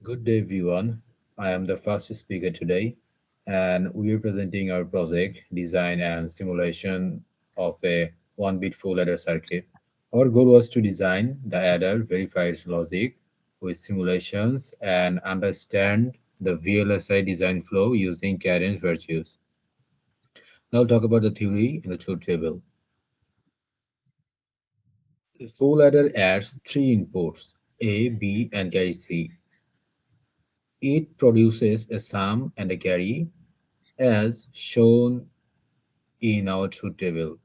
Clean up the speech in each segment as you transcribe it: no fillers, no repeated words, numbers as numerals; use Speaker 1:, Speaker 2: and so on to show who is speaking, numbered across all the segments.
Speaker 1: Good day, everyone. I am the first speaker today, and we are presenting our project, design and simulation of a 1-bit full adder circuit. Our goal was to design the adder, verify its logic with simulations, and understand the VLSI design flow using cadence virtues. Now, I'll talk about the theory in the truth table. The full adder adds three inputs A, B, and carry C. It produces a sum and a carry as shown in our truth table.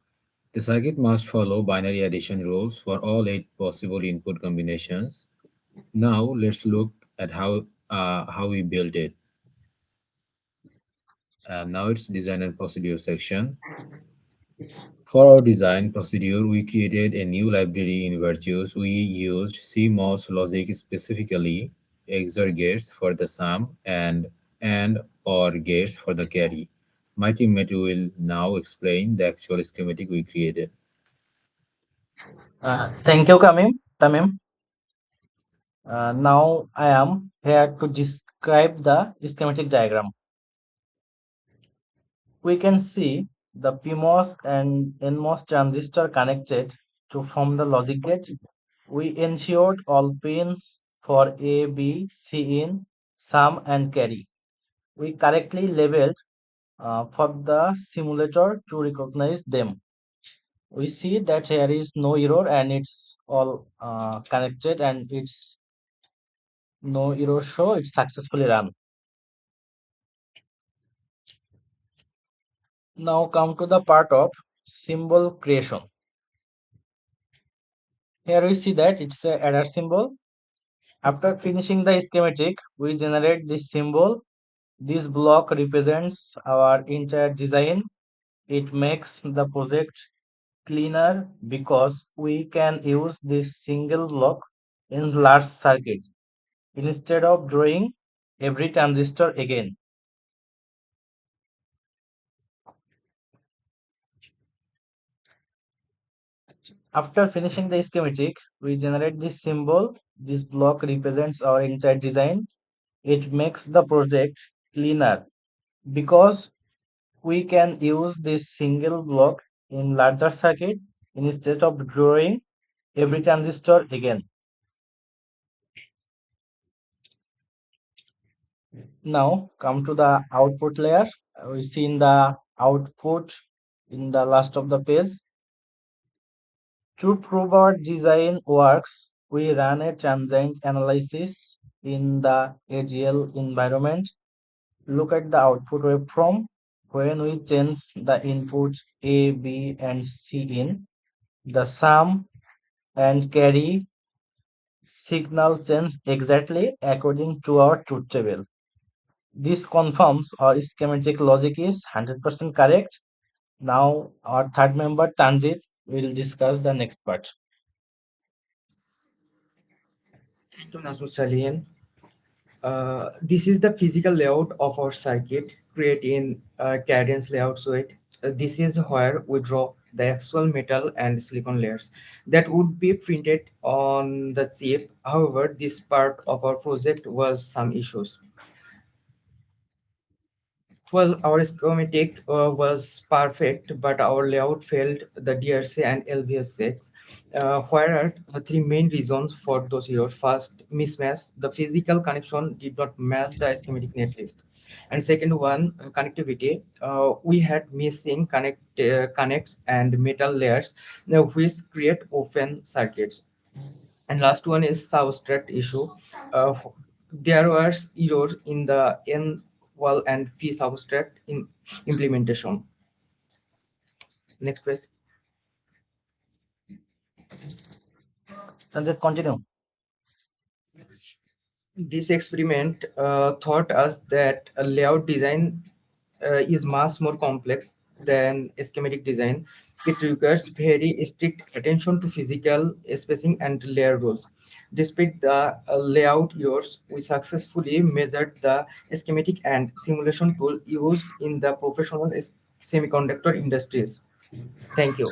Speaker 1: The circuit must follow binary addition rules for all 8 possible input combinations. Now let's look at how we built it. And now it's design and procedure section. For our design procedure, we created a new library in Virtues. We used CMOS logic, specifically XOR gates for the sum and OR gates for the carry. My teammate will now explain the actual schematic we created.
Speaker 2: Thank you, Tamim. Now I am here to describe the schematic diagram. We can see the PMOS and NMOS transistor connected to form the logic gate. We ensured all pins for A, B, C in, sum and carry. We correctly labeled for the simulator to recognize them. We see that here is no error and it's all connected and it's no error show it's successfully run. Now come to the part of symbol creation. Here we see that it's a adder symbol. After finishing the schematic, we generate this symbol. This block represents our entire design. It makes the project cleaner because we can use this single block in large circuit instead of drawing every transistor again. After finishing the schematic, we generate this symbol. This block represents our entire design. It makes the project cleaner because we can use this single block in larger circuit instead of drawing every transistor again. Now come to the output layer. We see in the output in the last of the page. To prove our design works, we ran a transient analysis in the AGL environment. Look at the output waveform. When we change the input A, B, and C in, the sum and carry signal change exactly according to our truth table. This confirms our schematic logic is 100% correct. Now, our third member, Tanjit, will discuss the next part.
Speaker 3: Thank you, Nasu Salihan. This is the physical layout of our circuit created in cadence layout suite. This is where we draw the actual metal and silicon layers that would be printed on the chip. However, this part of our project was some issues. Well, our schematic was perfect, but our layout failed the DRC and LVS6. Where are the three main reasons for those errors? First, mismatch. The physical connection did not match the schematic netlist. And second one, connectivity. We had missing connects and metal layers, which create open circuits. And last one is substrate issue. There was errors in the N wall and P substrate in implementation. Next page.
Speaker 2: Tanjit, continue.
Speaker 3: This experiment taught us that a layout design is much more complex than schematic design. It requires very strict attention to physical spacing and layer rules. Despite the layout errors, we successfully measured the schematic and simulation tool used in the professional semiconductor industries. Thank you.